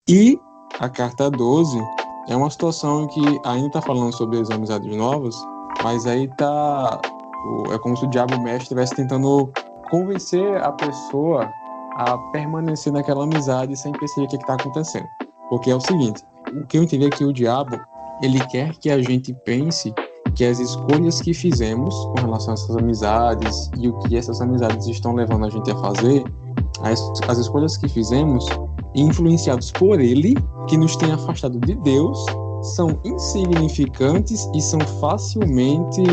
E a carta 12 é uma situação que ainda está falando sobre as amizades novas, mas aí é como se o diabo mestre estivesse tentando convencer a pessoa a permanecer naquela amizade sem perceber o que está acontecendo. Porque é o seguinte, o que eu entendi é que o diabo, ele quer que a gente pense que as escolhas que fizemos com relação a essas amizades e o que essas amizades estão levando a gente a fazer, as escolhas que fizemos, influenciados por ele, que nos tem afastado de Deus, são insignificantes e são facilmente,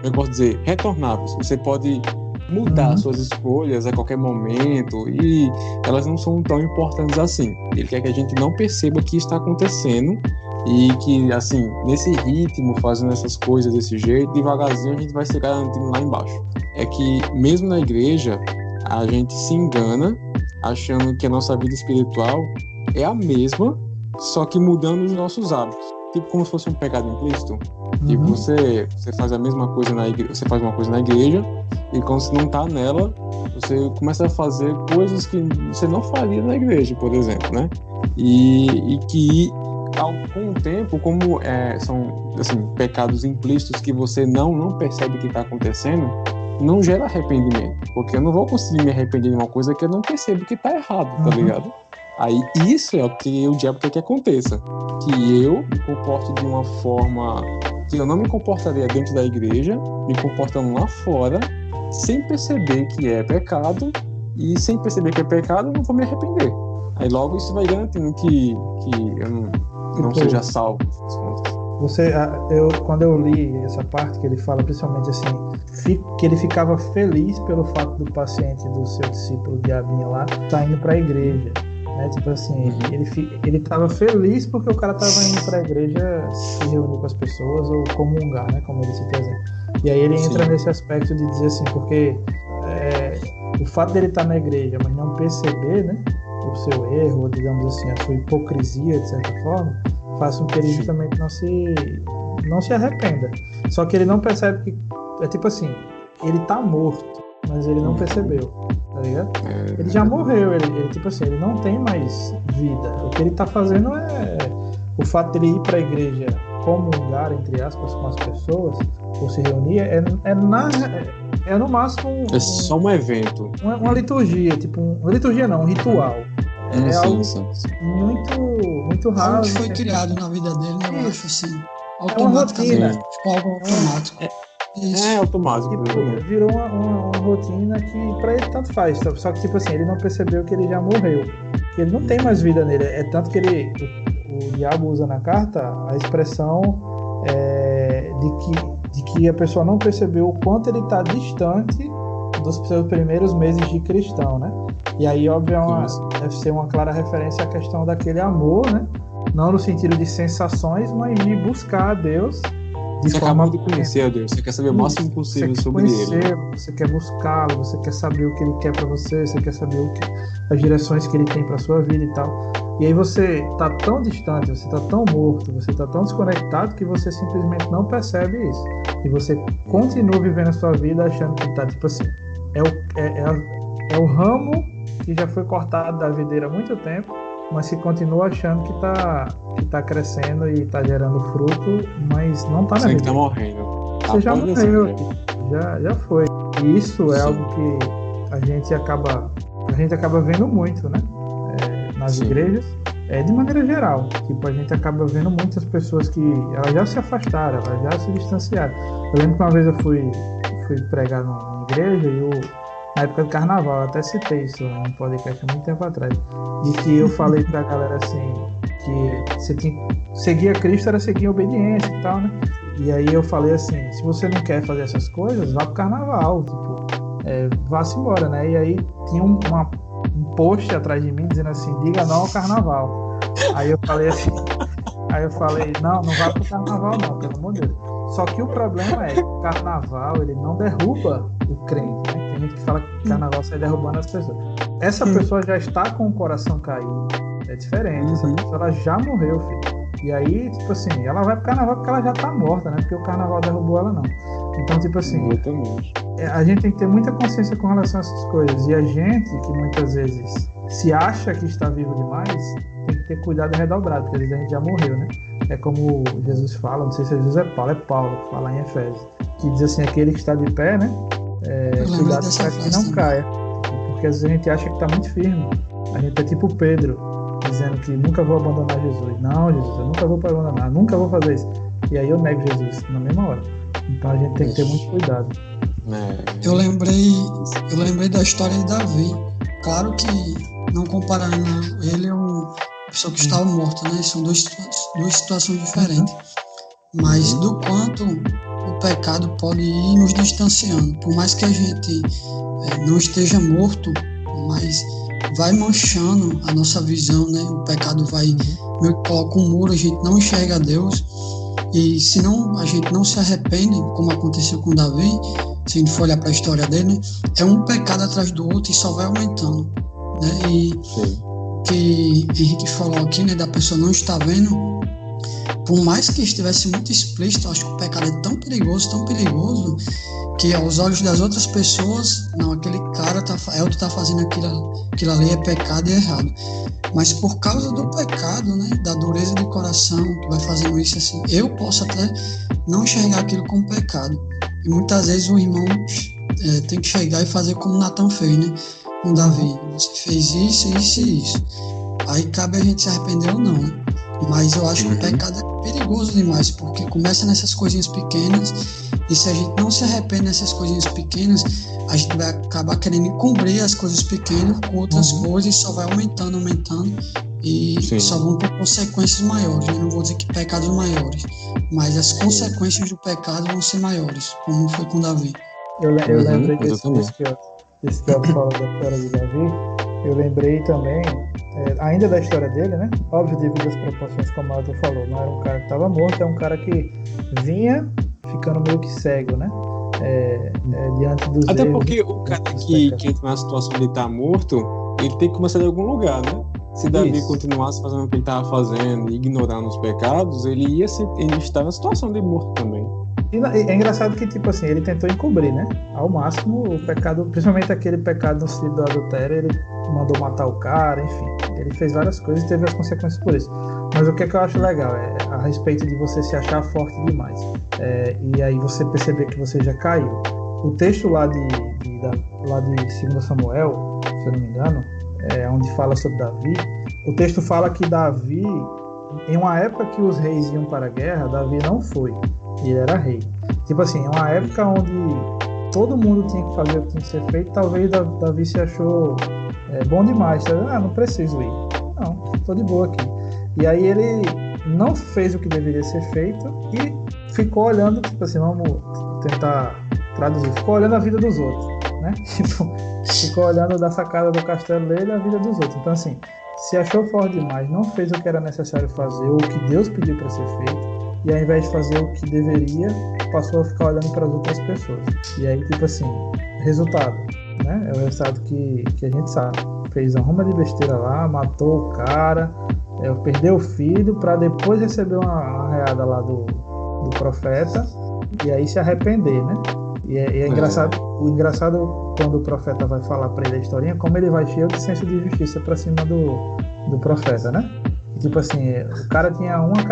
eu posso dizer, retornáveis. Você pode mudar suas escolhas a qualquer momento e elas não são tão importantes assim. Ele quer que a gente não perceba o que está acontecendo e que, assim, nesse ritmo, fazendo essas coisas desse jeito, devagarzinho a gente vai se garantindo lá embaixo. É que, mesmo na igreja, a gente se engana achando que a nossa vida espiritual é a mesma, só que mudando os nossos hábitos. Tipo como se fosse um pecado implícito. Tipo, você faz a mesma coisa na igreja, você faz uma coisa na igreja e quando você não tá nela, você começa a fazer coisas que você não faria na igreja, por exemplo, né? E que com o tempo, como são assim, pecados implícitos que você não percebe que está acontecendo, não gera arrependimento, porque eu não vou conseguir me arrepender de uma coisa que eu não percebo que está errado, tá ligado? Aí isso é o que o diabo quer que aconteça, que eu me comporte de uma forma que eu não me comportaria dentro da igreja, me comportando lá fora, sem perceber que é pecado, e sem perceber que é pecado eu não vou me arrepender. Aí logo isso vai garantindo que eu não seja salvo. Quando eu li essa parte que ele fala principalmente assim, que ele ficava feliz pelo fato do paciente, do seu discípulo diabinho lá, tá indo para a igreja, né? Tipo assim, ele tava feliz porque o cara tava indo para a igreja se reunir com as pessoas ou comungar, né? Como ele citou exemplo. E aí ele entra nesse aspecto de dizer assim, porque o fato dele estar na igreja, mas não perceber, né, o seu erro, ou digamos assim, a sua hipocrisia, de certa forma, faz com que ele justamente não se arrependa. Só que ele não percebe que, é tipo assim, ele tá morto, mas ele não percebeu, tá ligado? Ele já morreu, ele tipo assim, ele não tem mais vida. O que ele tá fazendo é o fato dele ir pra igreja comungar, entre aspas, com as pessoas, ou se reunir, é no máximo é só um evento. Uma liturgia, tipo, uma liturgia não, um ritual. É algo muito raro. Algo que foi criado na vida dele, eu acho assim, automaticamente. É uma rotina. Tipo, algo automático. É automático. Tipo, virou uma rotina que pra ele tanto faz. Só que, tipo assim, ele não percebeu que ele já morreu. Que ele não tem mais vida nele. É tanto que o diabo usa na carta a expressão de que a pessoa não percebeu o quanto ele está distante dos seus primeiros meses de cristão, né? E aí, óbvio, deve ser uma clara referência à questão daquele amor, né? Não no sentido de sensações, mas de buscar a Deus. Você acabou de conhecer a Deus, você quer saber o máximo possível sobre ele. Você quer buscá-lo, você quer saber o que ele quer para você quer saber as direções que ele tem para sua vida e tal. E aí você tá tão distante, você tá tão morto, você tá tão desconectado que você simplesmente não percebe isso. E você continua vivendo a sua vida achando que tá, tipo assim, é o ramo que já foi cortado da videira há muito tempo, mas que continua achando que tá crescendo e tá gerando fruto, mas não tá na vida. Você tá morrendo. Você já morreu, já foi. E isso é algo que a gente acaba vendo muito, né? Nas igrejas, de maneira geral. Tipo, a gente acaba vendo muitas pessoas que elas já se afastaram, elas já se distanciaram. Eu lembro que uma vez eu fui pregar numa igreja e na época do carnaval, eu até citei isso num podcast há muito tempo atrás, de que eu falei pra galera assim, que você tinha, seguir a Cristo era seguir a obediência e tal, né? E aí eu falei assim, se você não quer fazer essas coisas, vá pro carnaval, tipo, vá-se embora, né? E aí tinha um post atrás de mim dizendo assim, diga não ao carnaval. Aí eu falei assim, não vá pro carnaval não, pelo amor de Deus. Só que o problema é que o carnaval, ele não derruba o crente, né? Tem gente que fala que o carnaval sai derrubando as pessoas. Essa pessoa já está com o coração caído. É diferente. Essa pessoa ela já morreu, filho. E aí, tipo assim, ela vai pro carnaval porque ela já tá morta, né? Porque o carnaval derrubou ela, não. Então, tipo assim, a gente tem que ter muita consciência com relação a essas coisas. E a gente, que muitas vezes se acha que está vivo demais, tem que que ter cuidado redobrado, porque às vezes a gente já morreu, né? É como Jesus fala, não sei se Jesus é Paulo que fala em Efésios, que diz assim, aquele que está de pé, né? Cuidado para que não caia. Porque às vezes a gente acha que está muito firme. A gente é tipo Pedro, dizendo que nunca vou abandonar Jesus. Não, Jesus, eu nunca vou abandonar, nunca vou fazer isso. E aí eu nego Jesus na mesma hora. Então a gente tem que ter muito cuidado. Eu lembrei da história de Davi. Claro que, não comparando, ele é uma pessoa que estava morta, né? São duas situações diferentes. Mas do quanto o pecado pode ir nos distanciando. Por mais que a gente não esteja morto, mas vai manchando a nossa visão, né? O pecado vai meio que coloca um muro, a gente não enxerga Deus. E se não, a gente não se arrepende, como aconteceu com Davi, se a gente for olhar para a história dele, é um pecado atrás do outro e só vai aumentando, né? E que Henrique falou aqui, né, da pessoa não estar vendo, por mais que estivesse muito explícito, eu acho que o pecado é tão perigoso, que aos olhos das outras pessoas, não, aquele cara Elton tá fazendo aquilo ali é pecado e errado. Mas por causa do pecado, né, da dureza de coração, que vai fazendo isso assim, eu posso até não enxergar aquilo como pecado. E muitas vezes o irmão tem que chegar e fazer como Natan fez, né, com Davi. Você fez isso e isso. Aí cabe a gente se arrepender ou não, né? Mas eu acho que o pecado é perigoso demais, porque começa nessas coisinhas pequenas, e se a gente não se arrepende nessas coisinhas pequenas, a gente vai acabar querendo encobrir as coisas pequenas com outras coisas, e só vai aumentando, e só vão ter consequências maiores. Eu não vou dizer que pecados maiores, mas as consequências do pecado vão ser maiores, como foi com Davi. Eu lembrei desse que eu falo da história de Davi. Eu lembrei também, ainda da história dele, né? Óbvio, devido às proporções, como o Aldo falou, não era um cara que estava morto, é um cara que vinha ficando meio que cego, né? Diante dos Até porque o cara que entra na situação de estar morto, ele tem que começar de algum lugar, né? Se Davi continuasse fazendo o que ele estava fazendo e ignorando os pecados, ele estar na situação de morto também. E é engraçado que, tipo assim, ele tentou encobrir, né? Ao máximo o pecado, principalmente aquele pecado no sentido do adultério, ele mandou matar o cara, enfim. Ele fez várias coisas e teve as consequências por isso. Mas o que eu acho legal é a respeito de você se achar forte demais. E aí você perceber que você já caiu. O texto lá de 2 Samuel, se eu não me engano, onde fala sobre Davi, o texto fala que Davi, em uma época que os reis iam para a guerra, Davi não foi. E ele era rei. Tipo assim, uma época onde todo mundo tinha que fazer o que tinha que ser feito, talvez Davi se achou bom demais. Não preciso ir. Não, tô de boa aqui. E aí ele não fez o que deveria ser feito e ficou olhando, tipo assim, vamos tentar traduzir, ficou olhando a vida dos outros, né? Tipo, ficou olhando da sacada do castelo dele a vida dos outros. Então assim, se achou forte demais, não fez o que era necessário fazer ou o que Deus pediu para ser feito, e ao invés de fazer o que deveria, passou a ficar olhando para as outras pessoas. E aí, tipo assim, resultado, né? É o resultado que a gente sabe. Fez uma ruma de besteira lá, matou o cara, perdeu o filho para depois receber uma reada lá do profeta e aí se arrepender, né? E é engraçado, o engraçado quando o profeta vai falar para ele a historinha, como ele vai cheio de senso de justiça para cima do profeta, né? Tipo assim, o cara tinha uma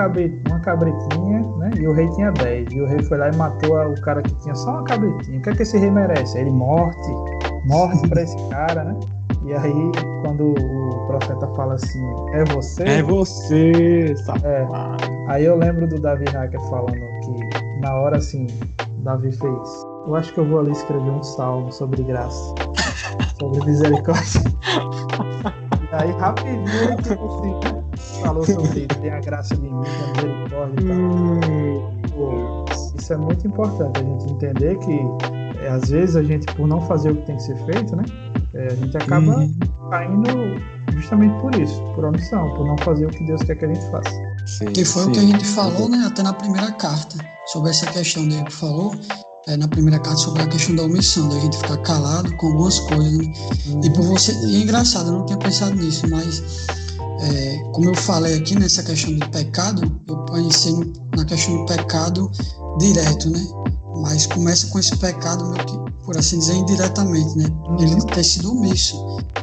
cabritinha, né? E o rei tinha 10. E o rei foi lá e matou o cara que tinha só uma cabritinha. O que é que esse rei merece? Ele morte pra esse cara, né? E aí, quando o profeta fala assim, é você? É você, safado. Aí eu lembro do Davi Hacker falando que, na hora assim, Davi fez, eu acho que eu vou ali escrever um salmo sobre graça, sobre misericórdia. E aí, rapidinho, ele tipo assim, falou sobre isso, tem a graça de mim, a misericórdia e tal. Isso é muito importante, a gente entender que às vezes a gente, por não fazer o que tem que ser feito, né, a gente acaba caindo justamente por isso, por omissão, por não fazer o que Deus quer que a gente faça. Que foi o que a gente falou, né, até na primeira carta, sobre essa questão dele que falou, na primeira carta, sobre a questão da omissão, da gente ficar calado com algumas coisas, né? E por você, e é engraçado, eu não tinha pensado nisso, mas como eu falei aqui nessa questão do pecado, eu pensei na questão do pecado direto, né? Mas começa com esse pecado meio que, por assim dizer, indiretamente, né? Ele ter sido omisso.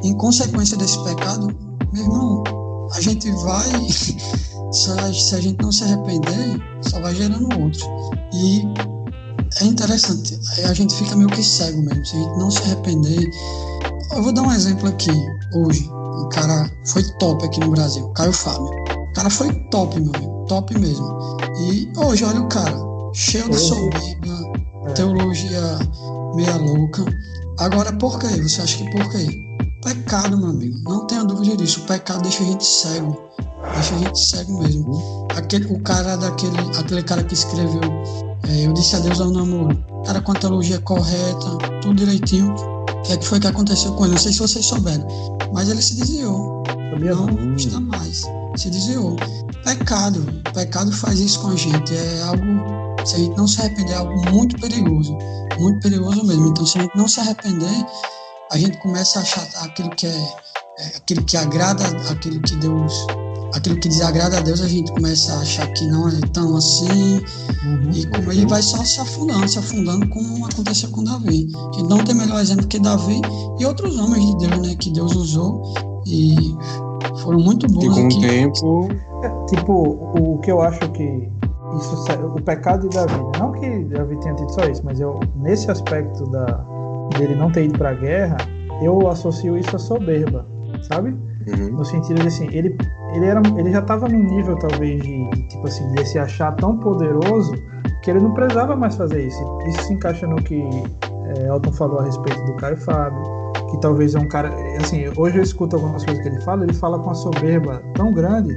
Em consequência desse pecado, meu irmão, a gente vai, se a gente não se arrepender, só vai gerando outros. E é interessante, a gente fica meio que cego mesmo, se a gente não se arrepender. Eu vou dar um exemplo aqui, hoje, um cara foi top aqui no Brasil, Caio Fábio. O cara foi top, meu amigo, top mesmo. E hoje, olha o cara, cheio de soberba, teologia meia louca. Agora, por quê? Você acha que por quê? Pecado, meu amigo, não tenha dúvida disso, o pecado deixa a gente cego. Deixa a gente cego mesmo. Aquele cara que escreveu Eu Disse Adeus ao Namoro, cara com a teologia correta, tudo direitinho. O que foi que aconteceu com ele? Não sei se vocês souberam, mas ele se desviou. Não está mais. Se desviou. Pecado faz isso com a gente. É algo, se a gente não se arrepender, é algo muito perigoso mesmo. Então, se a gente não se arrepender, a gente começa a achar aquilo que agrada, aquilo que desagrada a Deus, a gente começa a achar que não é tão assim, e como ele vai só se afundando como aconteceu com Davi. A gente não tem melhor exemplo que Davi e outros homens de Deus, né, que Deus usou e foram muito bons. E com aqui. o tempo... Tipo, o que eu acho que o pecado de Davi, não que Davi tenha tido só isso, mas nesse aspecto dele não ter ido para a guerra, eu associo isso à soberba, sabe? No sentido de assim, ele já estava num nível talvez de tipo assim, de se achar tão poderoso que ele não precisava mais fazer isso. Isso se encaixa no que Elton falou a respeito do Caio Fábio, que talvez é um cara, assim, hoje eu escuto algumas coisas que ele fala com uma soberba tão grande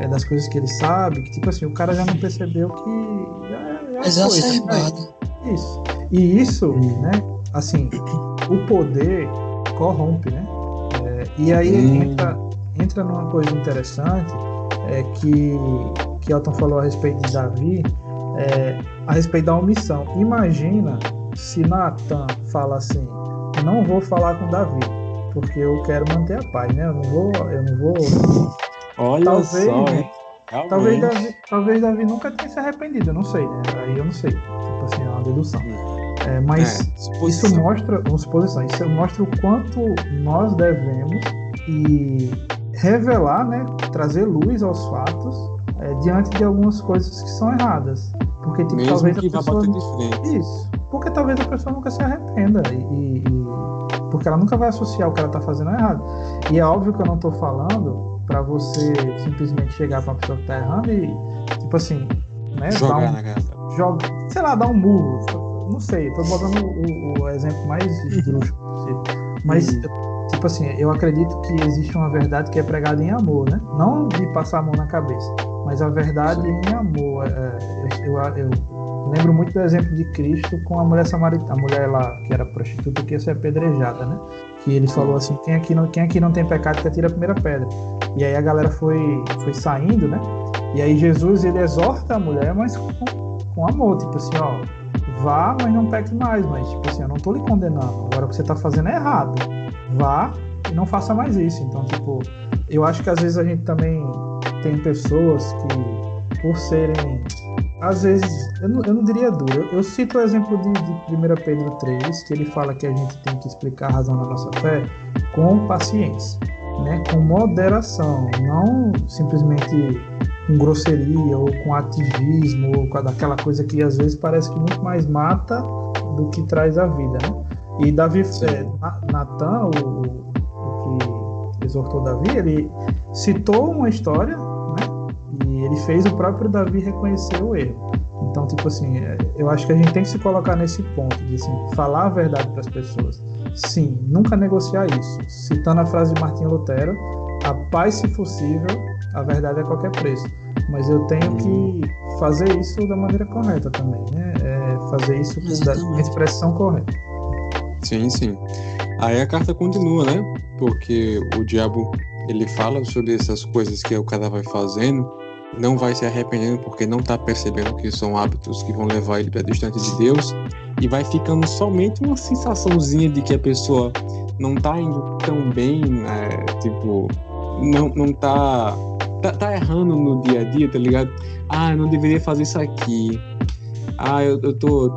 das coisas que ele sabe, que tipo assim, o cara já não percebeu que já foi. Isso. E isso, né, assim, o poder corrompe, né? E aí entra numa coisa interessante que Elton falou a respeito de Davi, a respeito da omissão. Imagina se Natan fala assim: não vou falar com Davi, porque eu quero manter a paz, né? Eu não vou. Olha talvez, só, né? Talvez Davi nunca tenha se arrependido, eu não sei, né? Aí eu não sei. Tipo assim, é uma dedução. Mas isso mostra o quanto nós devemos revelar, né, trazer luz aos fatos diante de algumas coisas que são erradas, porque tipo, mesmo talvez que a vá pessoa bater de frente. Isso, porque talvez a pessoa nunca se arrependa e porque ela nunca vai associar o que ela está fazendo errado. E é óbvio que eu não estou falando para você simplesmente chegar para uma pessoa que está errando e tipo assim, né, dar um murro. Não sei, estou botando o exemplo mais esdrúxulo possível. Mas, tipo assim, eu acredito que existe uma verdade que é pregada em amor, né? Não de passar a mão na cabeça, mas a verdade em amor. Eu lembro muito do exemplo de Cristo com a mulher samaritana, a mulher lá que era prostituta que ia ser apedrejada, né? Que ele falou assim: quem aqui não tem pecado que atira a primeira pedra. E aí a galera foi saindo, né? E aí Jesus, ele exorta a mulher, mas com amor, tipo assim, ó, vá, mas não peque mais, mas tipo assim, eu não tô lhe condenando, agora o que você tá fazendo é errado, vá e não faça mais isso. Então, tipo, eu acho que às vezes a gente também tem pessoas que, por serem, às vezes, eu não diria duro, eu cito o exemplo de 1 Pedro 3, que ele fala que a gente tem que explicar a razão da nossa fé com paciência, né, com moderação, não simplesmente com grosseria ou com ativismo ou com aquela coisa que às vezes parece que muito mais mata do que traz a vida, né? E Davi, Natan, o que exortou Davi, ele citou uma história, né? E ele fez o próprio Davi reconhecer o erro. Então, tipo assim, eu acho que a gente tem que se colocar nesse ponto de assim, falar a verdade para as pessoas. Sim, nunca negociar isso. Citando a frase de Martinho Lutero: a paz, se possível, a verdade a qualquer preço. Mas eu tenho que fazer isso da maneira correta também, né? Fazer isso com a expressão correta. Sim, sim. Aí a carta continua, né? Porque o diabo, ele fala sobre essas coisas que o cara vai fazendo, não vai se arrependendo porque não está percebendo que são hábitos que vão levar ele para distante de Deus, e vai ficando somente uma sensaçãozinha de que a pessoa não está indo tão bem, tipo, não tá errando no dia a dia, tá ligado? Eu não deveria fazer isso aqui. Eu tô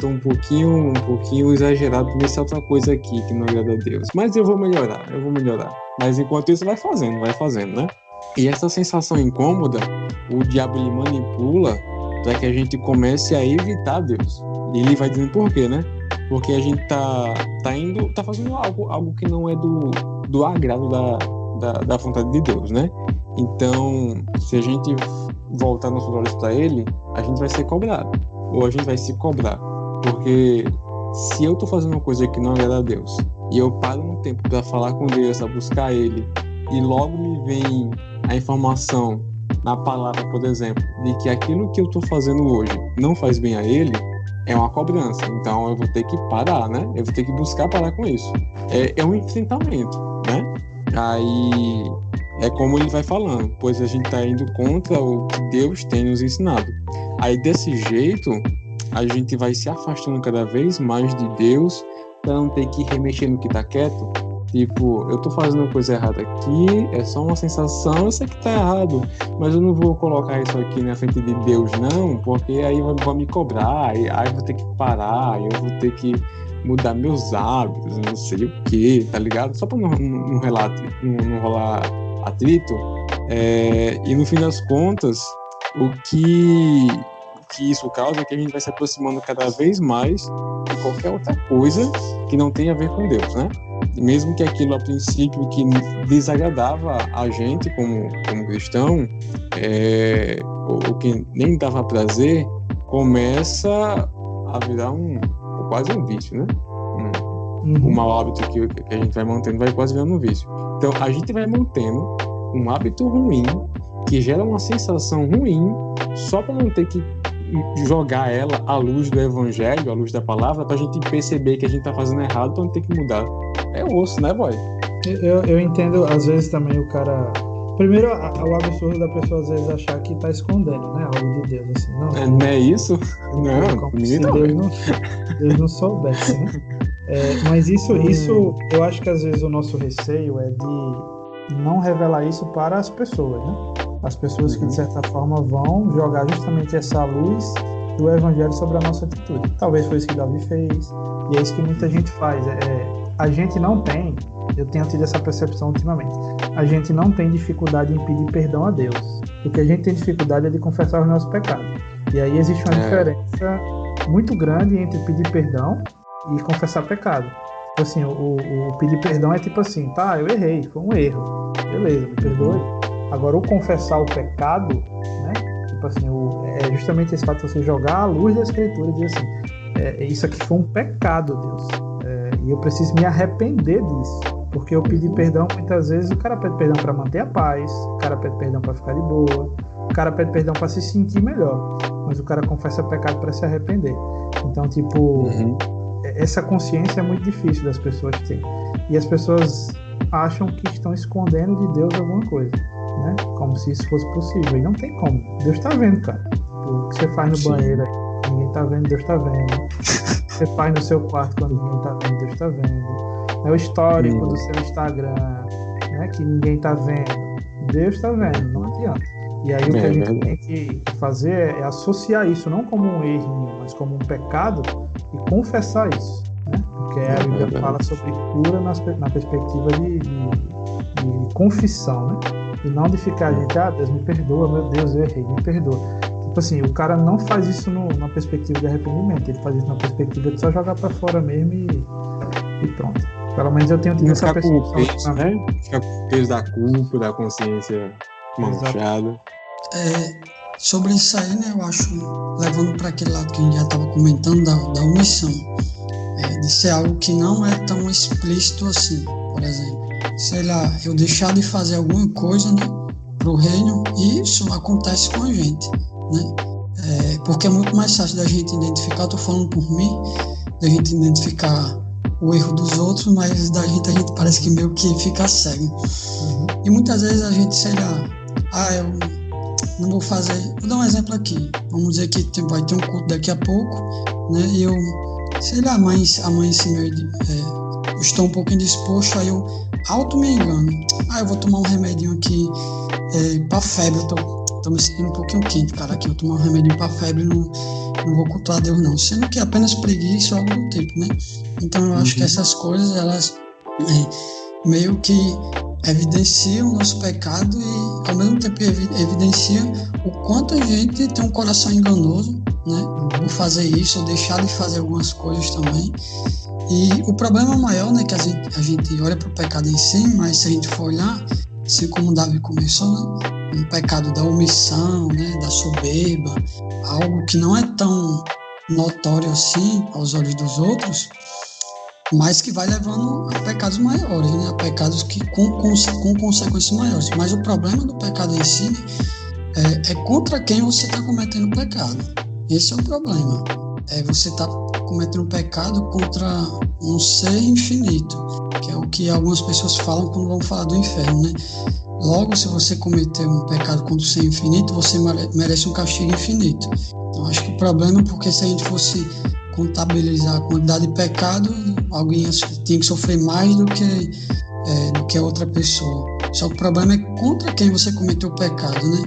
um pouquinho exagerado nessa outra coisa aqui que não agrada a Deus. Mas eu vou melhorar. Mas enquanto isso, vai fazendo, né? E essa sensação incômoda, o diabo ele manipula para que a gente comece a evitar Deus. E ele vai dizendo por quê, né? Porque a gente tá fazendo algo que não é do agrado da vontade de Deus, né? Então, se a gente voltar nossos olhos para ele, a gente vai ser cobrado. Ou a gente vai se cobrar. Porque se eu tô fazendo uma coisa que não agrada a Deus, e eu paro um tempo para falar com Deus, a buscar ele, e logo me vem a informação na palavra, por exemplo, de que aquilo que eu tô fazendo hoje não faz bem a ele, é uma cobrança. Então eu vou ter que parar, né? Eu vou ter que buscar parar com isso. É um enfrentamento, né? Aí é como ele vai falando, pois a gente tá indo contra o que Deus tem nos ensinado. Aí desse jeito, a gente vai se afastando cada vez mais de Deus para não ter que remexer no que tá quieto. Tipo, eu tô fazendo coisa errada aqui, é só uma sensação, eu sei que tá errado, mas eu não vou colocar isso aqui na frente de Deus não, porque aí vai me cobrar, aí eu vou ter que parar, aí eu vou ter que mudar meus hábitos, não sei o que, tá ligado? Só pra não rolar atrito. E no fim das contas, o que isso causa é que a gente vai se aproximando cada vez mais de qualquer outra coisa que não tenha a ver com Deus, né? Mesmo que aquilo a princípio que desagradava a gente como cristão, o que nem dava prazer, começa a virar quase um vício, né? Um mau hábito que a gente vai mantendo vai quase virando um vício. Então a gente vai mantendo um hábito ruim que gera uma sensação ruim só para não ter que jogar ela à luz do evangelho, à luz da palavra, pra gente perceber que a gente tá fazendo errado, pra não ter que mudar. É osso, né, boy? Eu entendo, às vezes também o cara... Primeiro, o absurdo da pessoa às vezes achar que tá escondendo, né? Algo de Deus, assim. Não é isso? Não, como se Deus não soubesse, né? Mas isso, eu acho que às vezes o nosso receio é de não revelar isso para as pessoas, né? As pessoas que de certa forma vão jogar justamente essa luz do evangelho sobre a nossa atitude. Talvez foi isso que Davi fez, e é isso que muita gente faz. A gente não tem, eu tenho tido essa percepção ultimamente, a gente não tem dificuldade em pedir perdão a Deus. O que a gente tem dificuldade é de confessar os nossos pecados. E aí existe uma diferença muito grande entre pedir perdão e confessar pecado. Tipo assim, o pedir perdão é tipo assim, tá, eu errei, foi um erro, beleza, me perdoe. Agora, o confessar o pecado, né? Tipo assim, é justamente esse fato de você jogar a luz da Escritura e dizer assim, isso aqui foi um pecado, Deus. E eu preciso me arrepender disso. Porque eu pedi perdão, muitas vezes, o cara pede perdão para manter a paz, o cara pede perdão para ficar de boa, o cara pede perdão para se sentir melhor. Mas o cara confessa pecado para se arrepender. Então, tipo, essa consciência é muito difícil das pessoas terem. E as pessoas acham que estão escondendo de Deus alguma coisa, né? Como se isso fosse possível. E não tem como. Deus tá vendo, cara. O que você faz no banheiro aí, ninguém tá vendo, Deus tá vendo. O que você faz no seu quarto quando ninguém tá vendo, Deus tá vendo. O histórico do seu Instagram, né? Que ninguém tá vendo. Deus tá vendo, não adianta. E aí o que a gente tem que fazer é associar isso não como um erro, mas como um pecado e confessar isso, né? Porque a Bíblia fala sobre cura na perspectiva de confissão, né? E não de ficar, gente, Deus me perdoa, meu Deus, eu errei, me perdoa. Tipo assim, o cara não faz isso na perspectiva de arrependimento, ele faz isso na perspectiva de só jogar pra fora mesmo e pronto. Pelo menos eu tenho tido essa percepção. Né? Ficar com o peso da culpa, da consciência manchada. Sobre isso aí, né, eu acho, levando para aquele lado que a gente já estava comentando da omissão, de ser algo que não é tão explícito assim, por exemplo. Sei lá, eu deixar de fazer alguma coisa, né, pro reino, e isso acontece com a gente, né? Porque é muito mais fácil da gente identificar, estou falando por mim, da gente identificar o erro dos outros, mas da gente a gente parece que meio que fica cego. E muitas vezes a gente, sei lá, eu não vou fazer. Vou dar um exemplo aqui. Vamos dizer que vai ter um culto daqui a pouco, né? E eu, sei lá, a mãe se eu estou um pouco indisposto, aí eu me engano. Eu vou tomar um remedinho aqui pra febre. Eu tô me sentindo um pouquinho quente, cara. Aqui eu tomar um remedinho pra febre, não vou cultuar a Deus, não. Sendo que é apenas preguiça ou algo do tipo, né? Então eu acho que essas coisas, elas meio que evidencia o nosso pecado e, ao mesmo tempo, evidencia o quanto a gente tem um coração enganoso, né? Por fazer isso, ou deixar de fazer algumas coisas também. E o problema maior, né, que a gente olha para o pecado em si, mas se a gente for olhar, assim como Davi começou, né, um pecado da omissão, né, da soberba, algo que não é tão notório assim aos olhos dos outros, mas que vai levando a pecados maiores, né, a pecados que com consequências maiores. Mas o problema do pecado em si é contra quem você está cometendo o pecado. Esse é o problema. Você está cometendo um pecado contra um ser infinito, que é o que algumas pessoas falam quando vão falar do inferno, né? Logo, se você cometer um pecado contra o ser infinito, você merece um castigo infinito. Então, acho que o problema é porque se a gente fosse contabilizar a quantidade de pecado, alguém tinha que sofrer mais do que a outra pessoa. Só que o problema é contra quem você cometeu o pecado, né?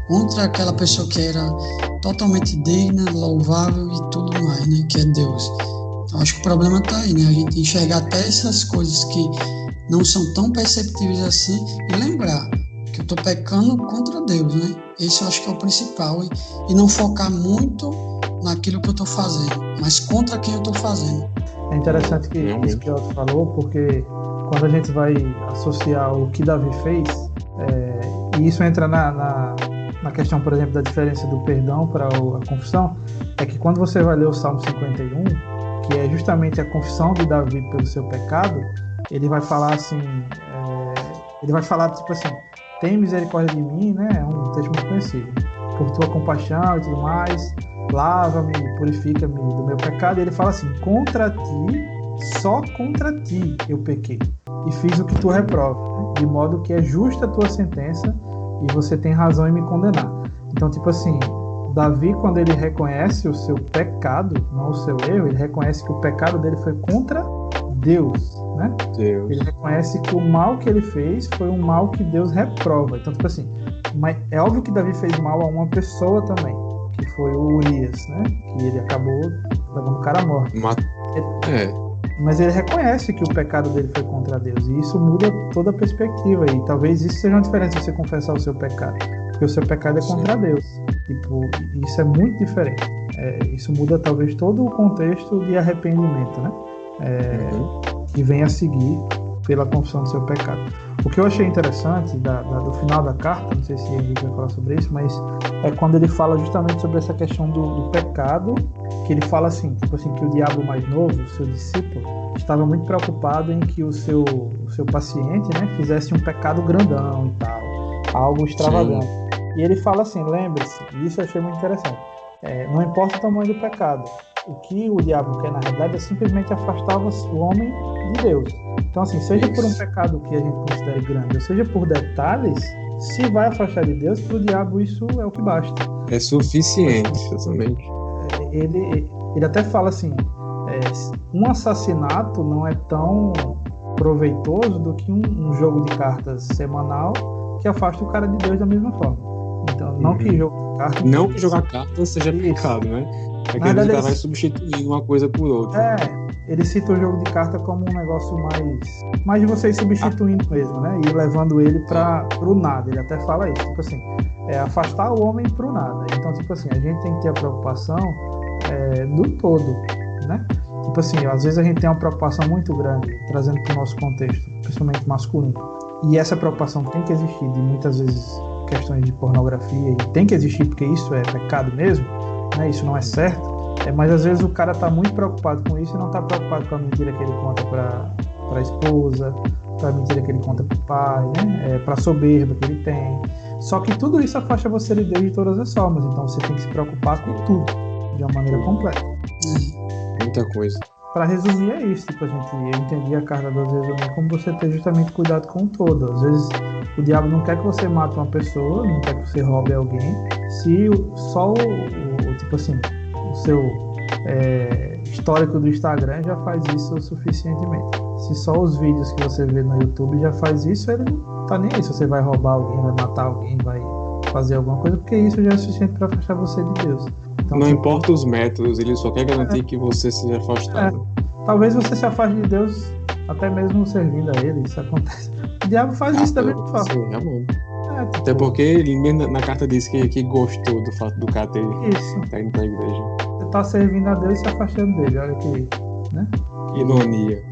Contra aquela pessoa que era totalmente digna, louvável e tudo mais, né? Que é Deus. Então, acho que o problema está aí, né? A gente enxergar até essas coisas que não são tão perceptíveis assim e lembrar que eu estou pecando contra Deus, né? Esse eu acho que é o principal. E não focar muito naquilo que eu estou fazendo, mas contra quem eu estou fazendo. É interessante que isso que o Otto falou, porque quando a gente vai associar o que Davi fez, e isso entra na questão, por exemplo, da diferença do perdão para a confissão, é que quando você vai ler o Salmo 51, que é justamente a confissão de Davi pelo seu pecado, ele vai falar assim, tipo assim, tem misericórdia de mim, né? É um texto muito conhecido. Por tua compaixão e tudo mais, lava-me, purifica-me do meu pecado. E ele fala assim, contra ti, só contra ti eu pequei e fiz o que tu reprova, né? De modo que é justa a tua sentença e você tem razão em me condenar. Então, tipo assim, Davi, quando ele reconhece o seu pecado, não o seu erro, ele reconhece que o pecado dele foi contra Deus, né? Deus. Ele reconhece que o mal que ele fez foi um mal que Deus reprova. Então, tipo assim, mas é óbvio que Davi fez mal a uma pessoa também, que foi o Urias, né? Que ele acabou levando o cara à morte. Mas ele reconhece que o pecado dele foi contra Deus, e isso muda toda a perspectiva, e talvez isso seja uma diferença de você confessar o seu pecado, porque o seu pecado é contra Deus. Tipo, isso é muito diferente. Isso muda talvez todo o contexto de arrependimento, né? Que vem a seguir pela confissão do seu pecado. O que eu achei interessante do final da carta, não sei se Henrique vai falar sobre isso, mas é quando ele fala justamente sobre essa questão do pecado, que ele fala assim, tipo assim, que o diabo mais novo, o seu discípulo, estava muito preocupado em que o seu paciente, né, fizesse um pecado grandão e tal, algo extravagante. Sim. E ele fala assim, lembre-se, e isso eu achei muito interessante, não importa o tamanho do pecado, o que o diabo quer, na realidade, é simplesmente afastar o homem de Deus. Então, assim, seja por um pecado que a gente considere grande, ou seja por detalhes, se vai afastar de Deus, para o diabo isso é o que basta. É suficiente, exatamente. Ele até fala assim, um assassinato não é tão proveitoso do que um jogo de cartas semanal que afasta o cara de Deus da mesma forma. Então, não que jogo de cartas... Não que jogar cartas seja pecado, né? É que ele vai substituindo uma coisa por outra. Ele cita o jogo de carta como um negócio mais de vocês substituindo mesmo, né? E levando ele pro nada. Ele até fala isso, tipo assim, afastar o homem pro nada. Então, tipo assim, a gente tem que ter a preocupação do todo, né? Tipo assim, às vezes a gente tem uma preocupação muito grande, trazendo pro nosso contexto, principalmente masculino. E essa preocupação tem que existir, de muitas vezes questões de pornografia, e tem que existir porque isso é pecado mesmo, né? Isso não é certo. Mas às vezes o cara está muito preocupado com isso e não está preocupado com a mentira que ele conta para a esposa, para a mentira que ele conta para o pai, né? Para a soberba que ele tem. Só que tudo isso afasta você de Deus de todas as formas. Então você tem que se preocupar com tudo, de uma maneira completa. Muita coisa. Para resumir, é isso. Tipo, eu entendi a carta dos resumir como você ter justamente cuidado com o todo. Às vezes o diabo não quer que você mate uma pessoa, não quer que você roube alguém, se só tipo assim, o seu histórico do Instagram já faz isso suficientemente. Se só os vídeos que você vê no YouTube já faz isso, ele não tá nem aí se você vai roubar alguém, vai matar alguém, vai fazer alguma coisa, porque isso já é suficiente para afastar você de Deus. Então, não importa os métodos, ele só quer garantir que você seja afastado. Talvez você se afaste de Deus até mesmo servindo a ele, isso acontece. O diabo faz isso também muito fácil. Sim, realmente. Até porque ele mesmo na carta disse que gostou do fato do cara ter indo pra igreja. Você tá servindo a Deus e se afastando dele, olha que, né? Ironia.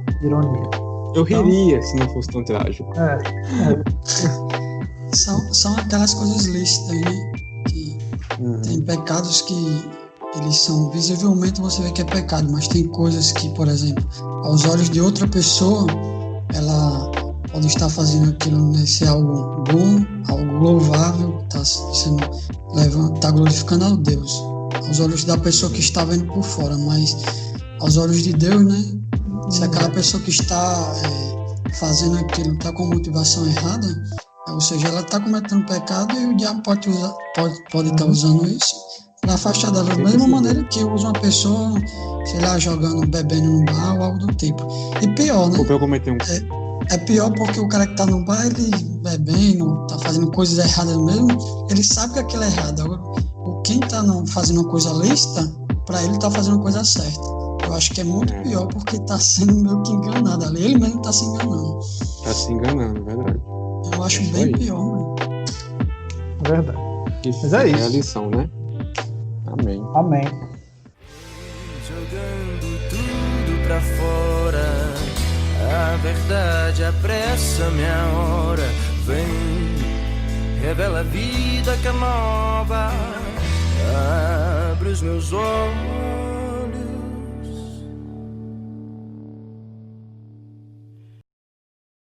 Eu riria se não fosse tão trágico. São aquelas coisas lícitas, né? Que tem pecados que eles são, visivelmente você vê que é pecado, mas tem coisas que, por exemplo, aos olhos de outra pessoa, ela pode estar fazendo aquilo, né, ser algo bom, algo louvável, tá glorificando ao Deus, aos olhos da pessoa que está vendo por fora, mas aos olhos de Deus, né, se aquela pessoa que está fazendo aquilo está com motivação errada, ou seja, ela está cometendo pecado e o diabo pode estar usando isso para afastar dela, da mesma maneira que usa uma pessoa, sei lá, bebendo no bar ou algo do tipo. E pior, né? Eu cometi É pior porque o cara que tá no bar, ele bebendo, tá fazendo coisas erradas mesmo, ele sabe que aquilo é errado. Agora, quem tá fazendo uma coisa lícita, pra ele tá fazendo a coisa certa. Eu acho que é muito pior porque tá sendo meio que enganado ali. Ele mesmo tá se enganando. Tá se enganando, verdade. Eu acho bem pior, mano. Verdade. Mas é isso. É a lição, né? Amém. Jogando tudo pra fora, a verdade apressa minha hora. Vem, revela a vida que é nova, abre os meus olhos